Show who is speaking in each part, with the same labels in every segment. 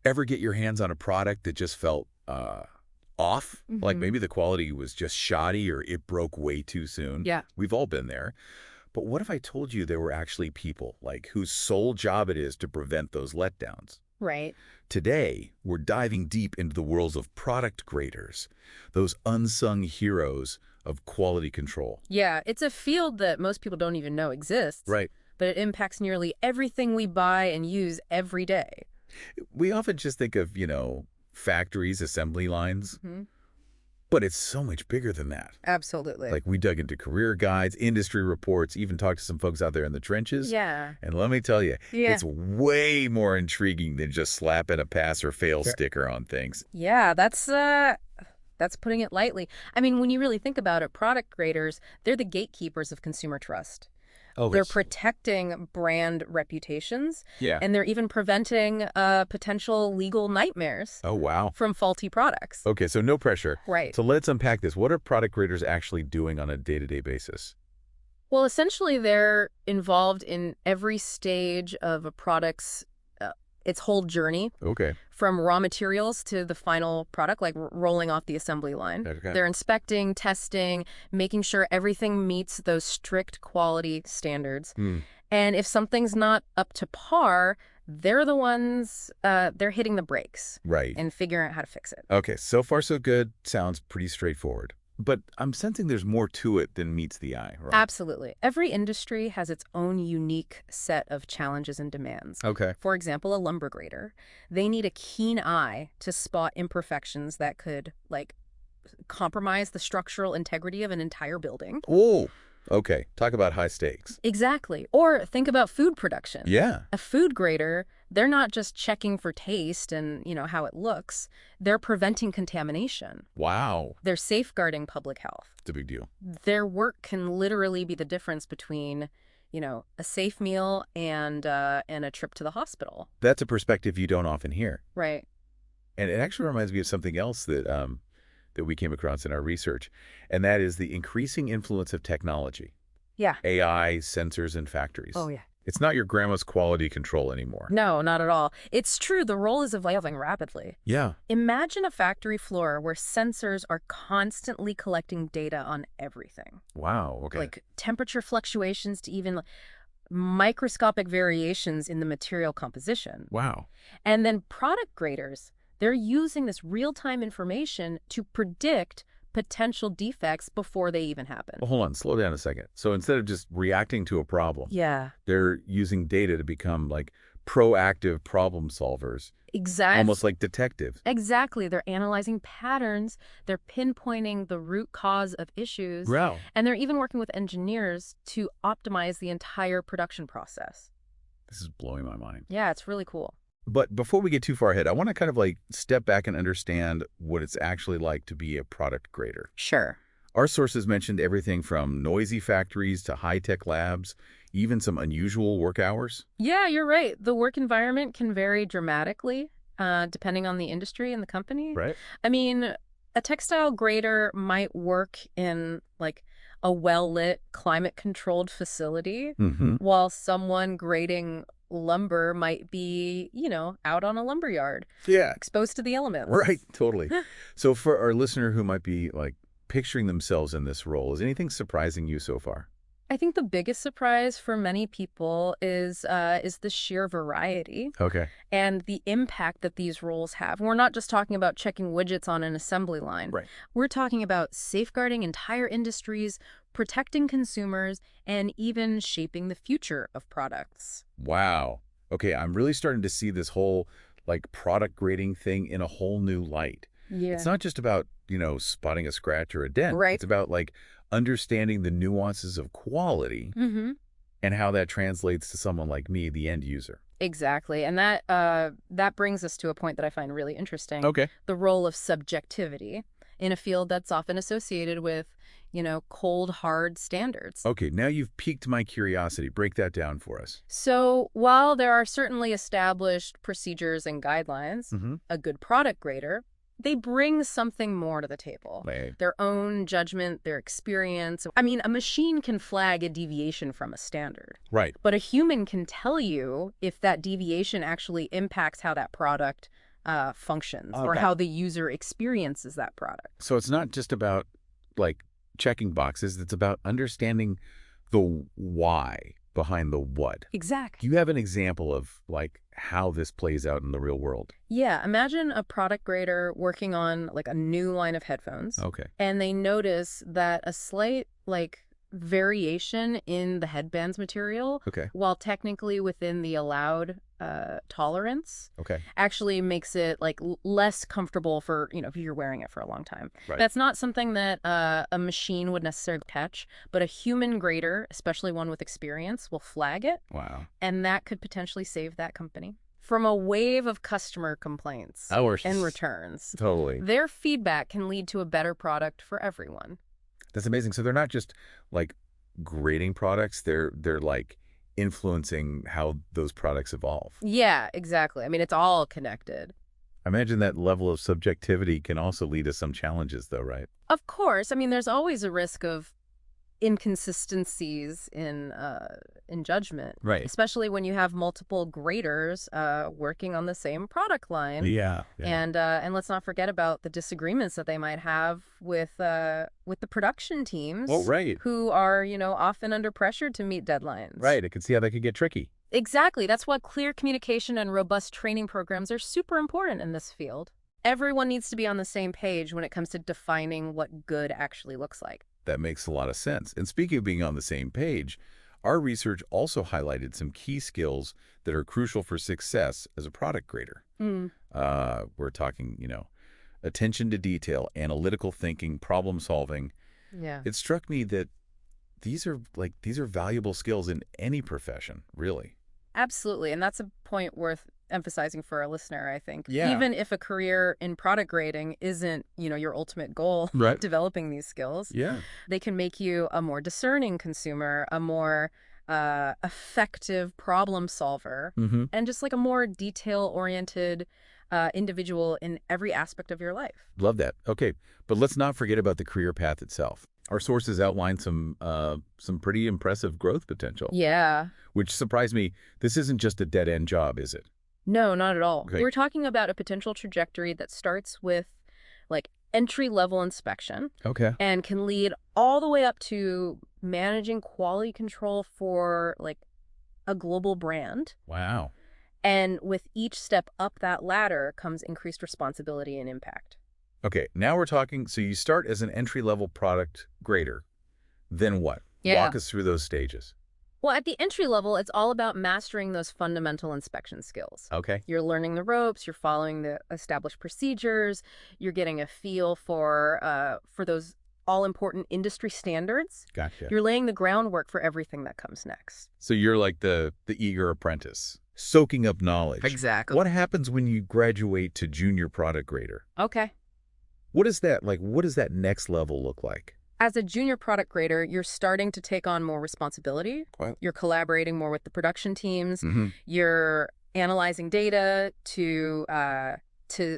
Speaker 1: Ever get your hands on a product that just felt off? Like
Speaker 2: Hmm.
Speaker 1: maybe the quality was just shoddy or it broke way too soon?
Speaker 2: Yeah,
Speaker 1: We've all been there. But what if I told you there were actually people, like, whose sole job it is to prevent those letdowns?
Speaker 2: right.
Speaker 1: Today, we're diving deep into the worlds of product graders, those unsung heroes of quality control.
Speaker 2: Yeah, it's a field that most people don't even know exists,
Speaker 1: Right.
Speaker 2: but it impacts nearly everything we buy and use every day.
Speaker 1: We often just think of, factories, assembly lines,
Speaker 2: Hmm.
Speaker 1: but it's so much bigger than that.
Speaker 2: Absolutely.
Speaker 1: Like, we dug into career guides, industry reports, even talked to some folks out there in the trenches.
Speaker 2: Yeah.
Speaker 1: And let me tell you,
Speaker 2: Yeah.
Speaker 1: it's way more intriguing than just slapping a pass or fail
Speaker 2: Sure.
Speaker 1: sticker on things.
Speaker 2: Yeah, that's putting it lightly. I mean, when you really think about it, product graders, they're the gatekeepers of consumer trust.
Speaker 1: Oh,
Speaker 2: They're
Speaker 1: it's...
Speaker 2: protecting brand reputations,
Speaker 1: Yeah.
Speaker 2: and they're even preventing potential legal nightmares
Speaker 1: Oh, wow.
Speaker 2: from faulty products.
Speaker 1: Okay, so no pressure.
Speaker 2: Right.
Speaker 1: So let's unpack this. What are product graders actually doing on a day-to-day basis?
Speaker 2: Well, essentially, they're involved in every stage of a product's its whole journey,
Speaker 1: Okay.
Speaker 2: from raw materials to the final product, like rolling off the assembly line.
Speaker 1: Okay.
Speaker 2: They're inspecting, testing, making sure everything meets those strict quality standards.
Speaker 1: Hmm.
Speaker 2: And if something's not up to par, they're the ones, they're hitting the brakes
Speaker 1: Right.
Speaker 2: and figuring out how to fix it.
Speaker 1: Okay, so far so good. Sounds pretty straightforward. But I'm sensing there's more to it than meets the eye, right?
Speaker 2: Absolutely. Every industry has its own unique set of challenges and demands.
Speaker 1: Okay.
Speaker 2: For example, a lumber grader. They need a keen eye to spot imperfections that could, like, compromise the structural integrity of an entire building.
Speaker 1: Oh, okay. Talk about high stakes.
Speaker 2: Exactly. Or think about food production.
Speaker 1: Yeah.
Speaker 2: A food grader, they're not just checking for taste and, how it looks. They're preventing contamination.
Speaker 1: Wow.
Speaker 2: They're safeguarding public health.
Speaker 1: It's a big deal.
Speaker 2: Their work can literally be the difference between, a safe meal and a trip to the hospital.
Speaker 1: That's a perspective you don't often hear.
Speaker 2: Right.
Speaker 1: And it actually reminds me of something else that we came across in our research, and that is the increasing influence of technology.
Speaker 2: Yeah.
Speaker 1: AI, sensors, and factories.
Speaker 2: Oh, yeah.
Speaker 1: It's not your grandma's quality control anymore.
Speaker 2: No, not at all. It's true, the role is evolving rapidly.
Speaker 1: Yeah.
Speaker 2: Imagine a factory floor where sensors are constantly collecting data on everything.
Speaker 1: Wow. Okay.
Speaker 2: Like temperature fluctuations to even microscopic variations in the material composition.
Speaker 1: Wow.
Speaker 2: And then product graders, they're using this real-time information to predict potential defects before they even happen.
Speaker 1: Well, hold on. Slow down a second. So instead of just reacting to a problem,
Speaker 2: Yeah,
Speaker 1: they're using data to become like proactive problem solvers,
Speaker 2: exactly.
Speaker 1: almost like detectives.
Speaker 2: Exactly. They're analyzing patterns, they're pinpointing the root cause of issues,
Speaker 1: Wow.
Speaker 2: and they're even working with engineers to optimize the entire production process.
Speaker 1: This is blowing my mind.
Speaker 2: Yeah, it's really cool.
Speaker 1: But before we get too far ahead, I want to kind of like step back and understand what it's actually like to be a product grader.
Speaker 2: Sure.
Speaker 1: Our sources mentioned everything from noisy factories to high-tech labs, even some unusual work hours.
Speaker 2: Yeah, you're right. The work environment can vary dramatically, depending on the industry and the company.
Speaker 1: Right.
Speaker 2: I mean, a textile grader might work in, like, a well-lit, climate-controlled facility,
Speaker 1: Mm-hmm.
Speaker 2: while someone grading lumber might be, out on a lumber yard,
Speaker 1: Yeah.
Speaker 2: exposed to the elements.
Speaker 1: Right. Totally. So for our listener who might be like picturing themselves in this role, is anything surprising you so far?
Speaker 2: I think the biggest surprise for many people is the sheer variety
Speaker 1: Okay.
Speaker 2: and the impact that these roles have. We're not just talking about checking widgets on an assembly line.
Speaker 1: Right.
Speaker 2: We're talking about safeguarding entire industries, protecting consumers, and even shaping the future of products.
Speaker 1: Wow. Okay, I'm really starting to see this whole like product grading thing in a whole new light.
Speaker 2: Yeah.
Speaker 1: It's not just about, spotting a scratch or a dent.
Speaker 2: Right.
Speaker 1: It's about like understanding the nuances of quality
Speaker 2: Mm-hmm.
Speaker 1: and how that translates to someone like me, the end user.
Speaker 2: Exactly. And that brings us to a point that I find really interesting.
Speaker 1: Okay.
Speaker 2: The role of subjectivity in a field that's often associated with, cold, hard standards.
Speaker 1: Okay, now you've piqued my curiosity. Break that down for us.
Speaker 2: So while there are certainly established procedures and guidelines,
Speaker 1: Mm-hmm.
Speaker 2: a good product grader, they bring something more to the table. Their own judgment, their experience. I mean, a machine can flag a deviation from a standard,
Speaker 1: Right.
Speaker 2: but a human can tell you if that deviation actually impacts how that product functions
Speaker 1: Okay.
Speaker 2: or how the user experiences that product.
Speaker 1: So it's not just about like checking boxes. It's about understanding the why behind the what.
Speaker 2: Exactly.
Speaker 1: Do you have an example of like how this plays out in the real world?
Speaker 2: Yeah, imagine a product grader working on like a new line of headphones.
Speaker 1: Okay.
Speaker 2: And they notice that a slight like variation in the headband's material,
Speaker 1: Okay.
Speaker 2: while technically within the allowed tolerance,
Speaker 1: Okay.
Speaker 2: actually makes it like less comfortable for, if you're wearing it for a long time.
Speaker 1: Right.
Speaker 2: That's not something that a machine would necessarily catch, but a human grader, especially one with experience, will flag it.
Speaker 1: Wow.
Speaker 2: And that could potentially save that company from a wave of customer complaints and returns.
Speaker 1: Totally.
Speaker 2: Their feedback can lead to a better product for everyone.
Speaker 1: That's amazing. So they're not just like grading products, they're like influencing how those products evolve.
Speaker 2: Yeah, exactly. I mean, it's all connected.
Speaker 1: I imagine that level of subjectivity can also lead to some challenges though, right?
Speaker 2: Of course. I mean, there's always a risk of inconsistencies in judgment,
Speaker 1: Right.
Speaker 2: especially when you have multiple graders working on the same product line.
Speaker 1: Yeah.
Speaker 2: And let's not forget about the disagreements that they might have with the production teams.
Speaker 1: Oh, right.
Speaker 2: Who are, often under pressure to meet deadlines.
Speaker 1: Right. I can see how that could get tricky.
Speaker 2: Exactly. That's why clear communication and robust training programs are super important in this field. Everyone needs to be on the same page when it comes to defining what good actually looks like.
Speaker 1: That makes a lot of sense. And speaking of being on the same page, our research also highlighted some key skills that are crucial for success as a product grader. We're talking, attention to detail, analytical thinking, problem solving.
Speaker 2: Yeah.
Speaker 1: It struck me that these are valuable skills in any profession, really.
Speaker 2: Absolutely. And that's a point worth emphasizing for our listener, I think.
Speaker 1: Yeah.
Speaker 2: Even if a career in product grading isn't, your ultimate goal,
Speaker 1: Right.
Speaker 2: developing these skills,
Speaker 1: Yeah.
Speaker 2: they can make you a more discerning consumer, a more effective problem solver, and just like a more detail-oriented individual in every aspect of your life.
Speaker 1: Love that. Okay, but let's not forget about the career path itself. Our sources outline some pretty impressive growth potential.
Speaker 2: Yeah.
Speaker 1: Which surprised me. This isn't just a dead-end job, is it?
Speaker 2: No, not at all.
Speaker 1: Okay.
Speaker 2: We're talking about a potential trajectory that starts with like entry-level inspection.
Speaker 1: Okay.
Speaker 2: And can lead all the way up to managing quality control for like a global brand.
Speaker 1: Wow.
Speaker 2: And with each step up that ladder comes increased responsibility and impact.
Speaker 1: Okay, now we're talking, so you start as an entry-level product grader. Then what?
Speaker 2: Yeah.
Speaker 1: Walk us through those stages.
Speaker 2: Well, at the entry level, it's all about mastering those fundamental inspection skills.
Speaker 1: Okay.
Speaker 2: You're learning the ropes, you're following the established procedures, you're getting a feel for those all-important industry standards.
Speaker 1: Gotcha.
Speaker 2: You're laying the groundwork for everything that comes next.
Speaker 1: So you're like the eager apprentice, soaking up knowledge.
Speaker 2: Exactly.
Speaker 1: What happens when you graduate to junior product grader?
Speaker 2: Okay.
Speaker 1: What is that like? What does that next level look like?
Speaker 2: As a junior product grader, you're starting to take on more responsibility.
Speaker 1: What?
Speaker 2: You're collaborating more with the production teams.
Speaker 1: Mm-hmm.
Speaker 2: You're analyzing data to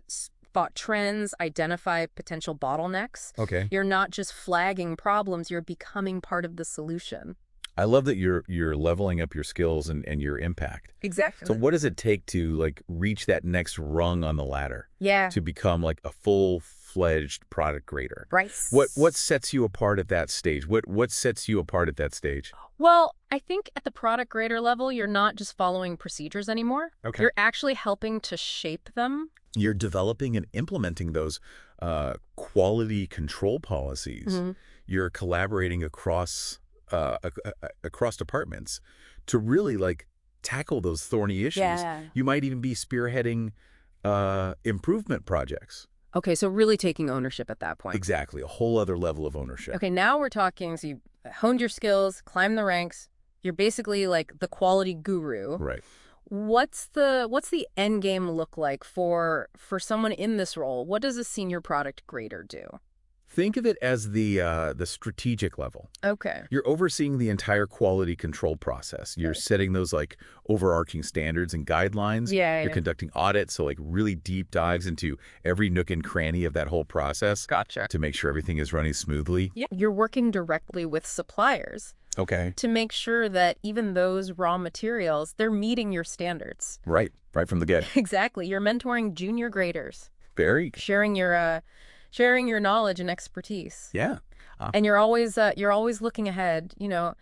Speaker 2: spot trends, identify potential bottlenecks.
Speaker 1: Okay.
Speaker 2: You're not just flagging problems, you're becoming part of the solution.
Speaker 1: I love that you're leveling up your skills and your impact.
Speaker 2: Exactly.
Speaker 1: So what does it take to like reach that next rung on the ladder?
Speaker 2: Yeah.
Speaker 1: To become like a full-fledged product grader?
Speaker 2: Right.
Speaker 1: What sets you apart at that stage? What sets you apart at that stage?
Speaker 2: Well, I think at the product grader level, you're not just following procedures anymore.
Speaker 1: Okay.
Speaker 2: You're actually helping to shape them.
Speaker 1: You're developing and implementing those quality control policies.
Speaker 2: Mm-hmm.
Speaker 1: You're collaborating across departments to really like tackle those thorny issues.
Speaker 2: Yeah.
Speaker 1: You might even be spearheading improvement projects.
Speaker 2: Okay, so really taking ownership at that point.
Speaker 1: Exactly. A whole other level of ownership.
Speaker 2: Okay, now we're talking, so you honed your skills, climbed the ranks. You're basically like the quality guru.
Speaker 1: Right.
Speaker 2: What's the end game look like for someone in this role? What does a senior product grader do?
Speaker 1: Think of it as the strategic level.
Speaker 2: Okay.
Speaker 1: You're overseeing the entire quality control process. You're setting those like overarching standards and guidelines.
Speaker 2: Yeah.
Speaker 1: You're conducting audits, so like really deep dives into every nook and cranny of that whole process.
Speaker 2: Gotcha.
Speaker 1: To make sure everything is running smoothly.
Speaker 2: Yeah. You're working directly with suppliers.
Speaker 1: Okay.
Speaker 2: to make sure that even those raw materials, they're meeting your standards.
Speaker 1: Right. Right from the get.
Speaker 2: Exactly. You're mentoring junior graders,
Speaker 1: Very.
Speaker 2: sharing your knowledge and expertise.
Speaker 1: Yeah.
Speaker 2: And you're always looking ahead,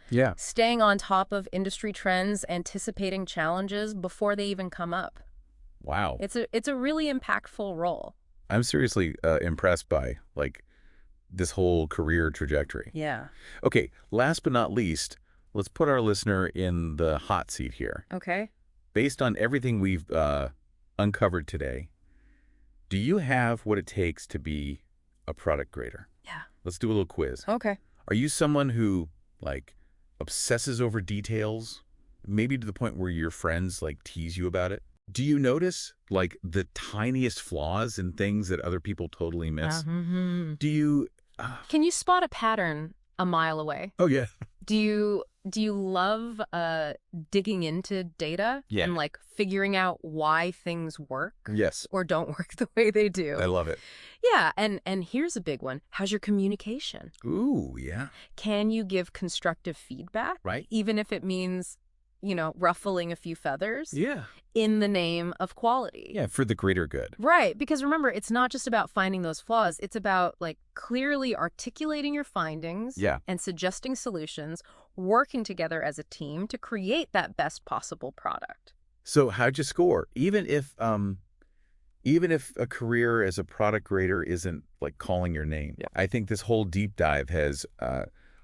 Speaker 1: Yeah.
Speaker 2: staying on top of industry trends, anticipating challenges before they even come up.
Speaker 1: Wow.
Speaker 2: It's a really impactful role.
Speaker 1: I'm seriously impressed by, like, this whole career trajectory.
Speaker 2: Yeah.
Speaker 1: Okay, last but not least, let's put our listener in the hot seat here.
Speaker 2: Okay.
Speaker 1: Based on everything we've uncovered today, do you have what it takes to be a product grader?
Speaker 2: Yeah.
Speaker 1: Let's do a little quiz.
Speaker 2: Okay.
Speaker 1: Are you someone who, like, obsesses over details, maybe to the point where your friends, like, tease you about it? Do you notice, like, the tiniest flaws in things that other people totally miss? Do you...
Speaker 2: Can you spot a pattern a mile away?
Speaker 1: Oh, yeah.
Speaker 2: Do you love digging into data
Speaker 1: Yeah.
Speaker 2: and like figuring out why things work
Speaker 1: Yes.
Speaker 2: or don't work the way they do?
Speaker 1: I love it.
Speaker 2: Yeah, and here's a big one. How's your communication?
Speaker 1: Ooh, yeah.
Speaker 2: Can you give constructive feedback?
Speaker 1: Right.
Speaker 2: Even if it means, ruffling a few feathers
Speaker 1: Yeah.
Speaker 2: in the name of quality.
Speaker 1: Yeah, for the greater good.
Speaker 2: Right, because remember, it's not just about finding those flaws. It's about like clearly articulating your findings
Speaker 1: Yeah.
Speaker 2: and suggesting solutions, working together as a team to create that best possible product.
Speaker 1: So how'd you score? Even if a career as a product grader isn't, like, calling your name,
Speaker 2: Yeah.
Speaker 1: I think this whole deep dive has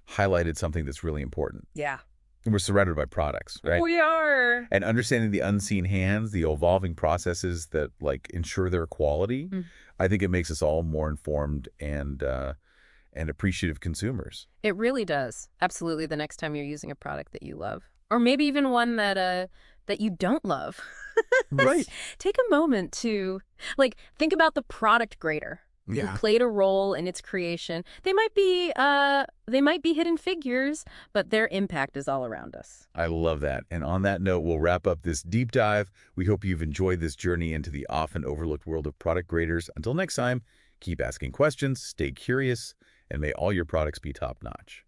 Speaker 1: highlighted something that's really important.
Speaker 2: Yeah.
Speaker 1: We're surrounded by products, right?
Speaker 2: We are.
Speaker 1: And understanding the unseen hands, the evolving processes that, like, ensure their quality, I think it makes us all more informed and appreciative consumers.
Speaker 2: It really does. Absolutely. The next time you're using a product that you love, or maybe even one that you don't love,
Speaker 1: Right.
Speaker 2: take a moment to think about the product grader who played a role in its creation. They might be hidden figures, but their impact is all around us.
Speaker 1: I love that. And on that note, we'll wrap up this deep dive. We hope you've enjoyed this journey into the often overlooked world of product graders. Until next time, keep asking questions, stay curious, and may all your products be top-notch.